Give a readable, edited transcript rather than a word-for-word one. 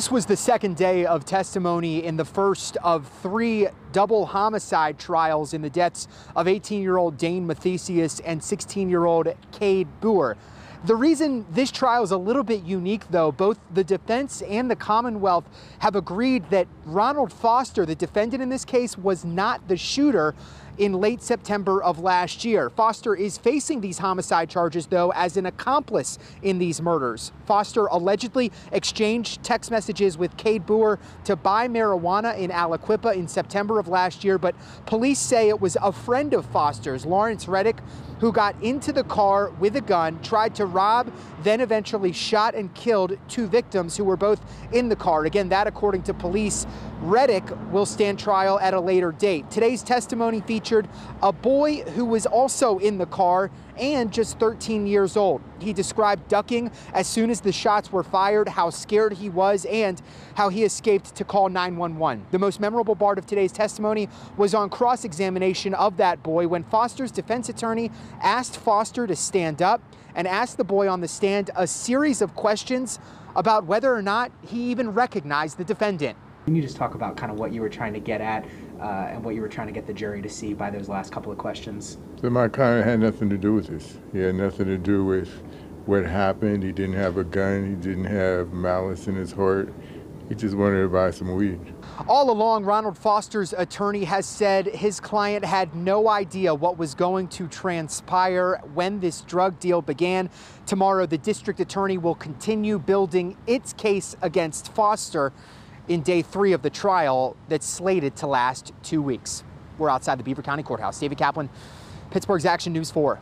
This was the second day of testimony in the first of 3 double homicide trials in the deaths of 18-year-old Dane Mathesius and 16-year-old Cade Boer. The reason this trial is a little bit unique, though, both the defense and the Commonwealth have agreed that Ronald Foster, the defendant in this case, was not the shooter in late September of last year. Foster is facing these homicide charges, though, as an accomplice in these murders. Foster allegedly exchanged text messages with Cade Boer to buy marijuana in Aliquippa in September of last year, but police say it was a friend of Foster's, Lawrence Reddick, who got into the car with a gun, tried to rob, then eventually shot and killed 2 victims who were both in the car. Again, that according to police. Reddick will stand trial at a later date. Today's testimony featured a boy who was also in the car and just 13 years old. He described ducking as soon as the shots were fired, how scared he was, and how he escaped to call 911. The most memorable part of today's testimony was on cross-examination of that boy when Foster's defense attorney asked Foster to stand up and asked the boy on the stand a series of questions about whether or not he even recognized the defendant. Can you just talk about kind of what you were trying to get at and what you were trying to get the jury to see by those last couple of questions? So my client had nothing to do with this. He had nothing to do with what happened. He didn't have a gun. He didn't have malice in his heart. He just wanted to buy some weed. All along, Ronald Foster's attorney has said his client had no idea what was going to transpire when this drug deal began. Tomorrow, the district attorney will continue building its case against Foster in day 3 of the trial that's slated to last 2 weeks. We're outside the Beaver County Courthouse. David Kaplan, Pittsburgh's Action News 4.